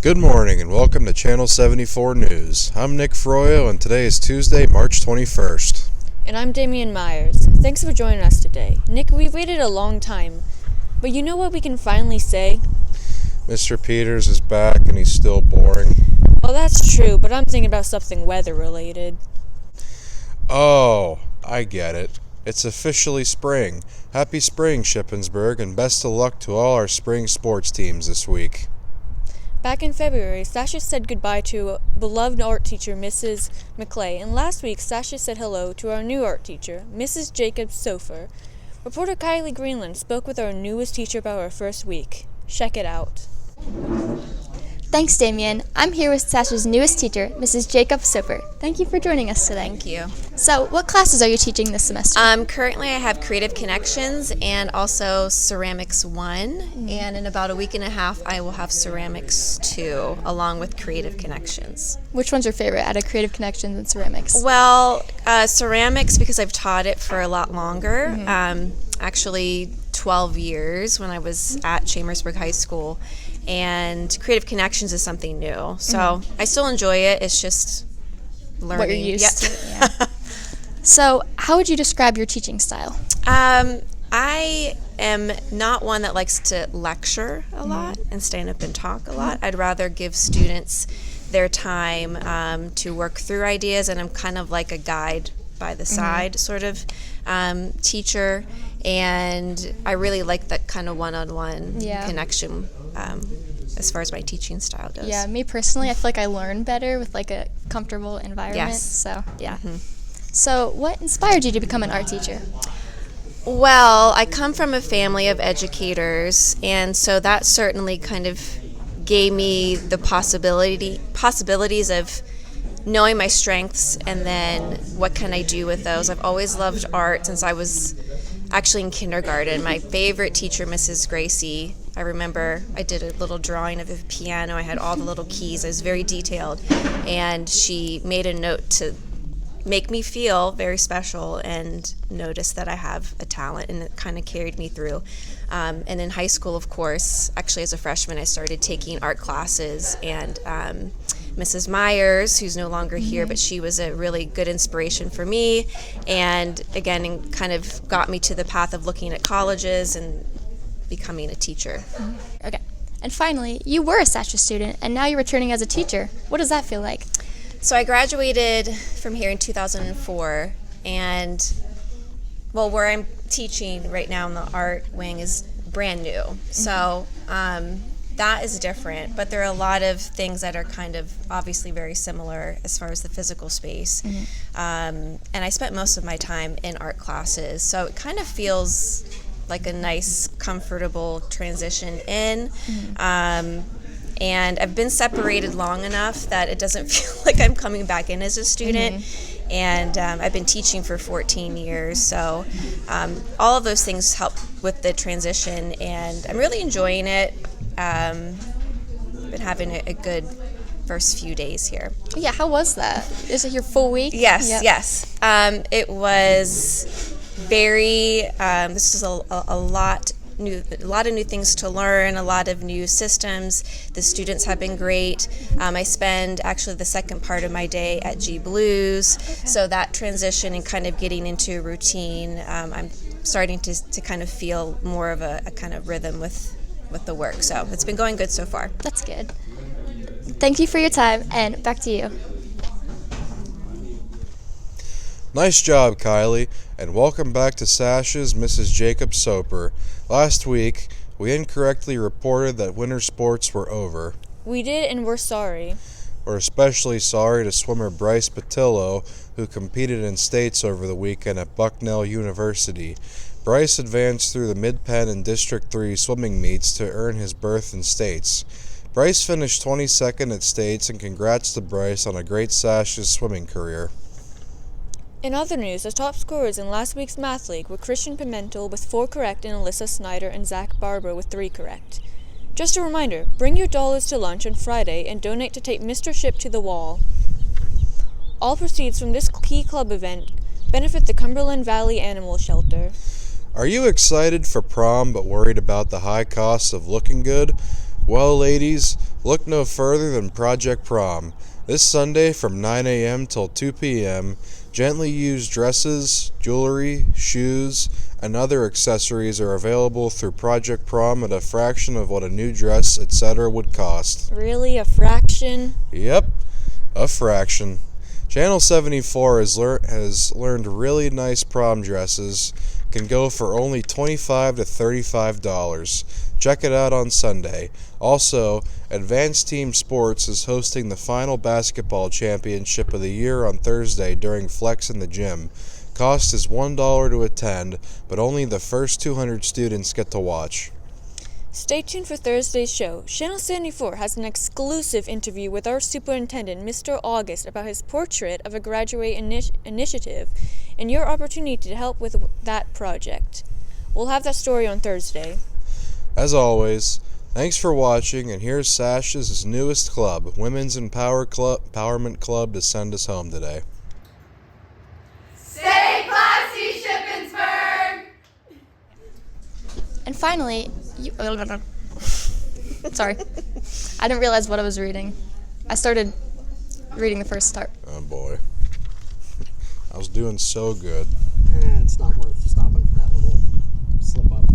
Good morning and welcome to Channel 74 News. I'm Nick Froyo and today is Tuesday, March 21st. And I'm Damian Myers. Thanks for joining us today. Nick, we've waited a long time, but you know what we can finally say? Mr. Peters is back and he's still boring. Well, that's true, but I'm thinking about something weather-related. Oh, I get it. It's officially spring. Happy spring, Shippensburg, and best of luck to all our spring sports teams this week. Back in February, Sasha said goodbye to beloved art teacher Mrs. McClay, and last week Sasha said hello to our new art teacher, Mrs. Jacobs-Soper. Reporter Kylie Greenland spoke with our newest teacher about her first week. Check it out. Thanks, Damien. I'm here with Sasha's newest teacher, Mrs. Jacobs-Soper. Thank you for joining us today. Thank you. So, what classes are you teaching this semester? Currently, I have Creative Connections and also Ceramics 1, and in about a week and a half, I will have Ceramics 2, along with Creative Connections. Which one's your favorite out of Creative Connections and Ceramics? Well, Ceramics, because I've taught it for a lot longer, actually 12 years when I was at Chambersburg High School. And Creative Connections is something new. So I still enjoy it. It's just learning. What you're used to. Yeah. So, how would you describe your teaching style? I am not one that likes to lecture a lot and stand up and talk a lot. I'd rather give students their time to work through ideas, and I'm kind of like a guide by the side sort of teacher. And I really like that kind of one-on-one connection as far as my teaching style goes. Yeah, me personally, I feel like I learn better with like a comfortable environment. Yes. So, yeah. So, what inspired you to become an art teacher? Well, I come from a family of educators, and so that certainly kind of gave me the possibilities of knowing my strengths and then what can I do with those. I've always loved art since I was actually in kindergarten. My favorite teacher, Mrs. Gracie, I remember I did a little drawing of a piano. I had all the little keys. I was very detailed. And she made a note to make me feel very special and notice that I have a talent, and it kind of carried me through. And in high school, of course, actually as a freshman, I started taking art classes, and Mrs. Myers, who's no longer here, but she was a really good inspiration for me, and again, it kind of got me to the path of looking at colleges and becoming a teacher. Okay. And finally, you were a Sasha student, and now you're returning as a teacher. What does that feel like? So I graduated from here in 2004, and well, where I'm teaching right now in the art wing is brand new. So that is different, but there are a lot of things that are kind of obviously very similar as far as the physical space. And I spent most of my time in art classes, so it kind of feels like a nice, comfortable transition in. And I've been separated long enough that it doesn't feel like I'm coming back in as a student. And I've been teaching for 14 years, so all of those things help with the transition, and I'm really enjoying it. Been having a good first few days here. Yeah, how was that? Is it your full week? Yes, Yep. yes. It was very, this is a lot of new things to learn, a lot of new systems. The students have been great. I spend actually the second part of my day at G Blues, so that transition and kind of getting into a routine, I'm starting to kind of feel more of a kind of rhythm with the work. So it's been going good so far. That's good. Thank you for your time, and back to you. Nice job, Kylie, and welcome back to Sasha's Mrs. Jacobs-Soper. Last week, we incorrectly reported that winter sports were over. We did, and we're sorry. We're especially sorry to swimmer Bryce Patillo, who competed in states over the weekend at Bucknell University. Bryce advanced through the Mid-Penn and District 3 swimming meets to earn his berth in states. Bryce finished 22nd at states, and congrats to Bryce on a great Sasha's swimming career. In other news, the top scorers in last week's Math League were Christian Pimentel with 4 correct and Alyssa Snyder and Zach Barber with 3 correct. Just a reminder, bring your dollars to lunch on Friday and donate to take Mr. Ship to the Wall. All proceeds from this key club event benefit the Cumberland Valley Animal Shelter. Are you excited for prom but worried about the high costs of looking good? Well, ladies, Look no further than Project Prom. This Sunday from 9 a.m. till 2 p.m., gently used dresses, jewelry, shoes, and other accessories are available through Project Prom at a fraction of what a new dress, etc. would cost. Really? A fraction? Yep, a fraction. Channel 74 has learned really nice prom dresses. Can go for only $25 to $35. Check it out on Sunday. Also, Advanced Team Sports is hosting the final basketball championship of the year on Thursday during Flex in the Gym. Cost is $1 to attend, but only the first 200 students get to watch. Stay tuned for Thursday's show. Channel 74 has an exclusive interview with our superintendent, Mr. August, about his portrait of a graduate initiative and your opportunity to help with that project. We'll have that story on Thursday. As always, thanks for watching, and here's Sash's newest club, Women's Empowerment Club, to send us home today. Stay classy, Shippensburg! And finally, sorry, I didn't realize what I was reading. I started reading the first part. Oh boy. I was doing so good. It's not worth stopping for that little slip up.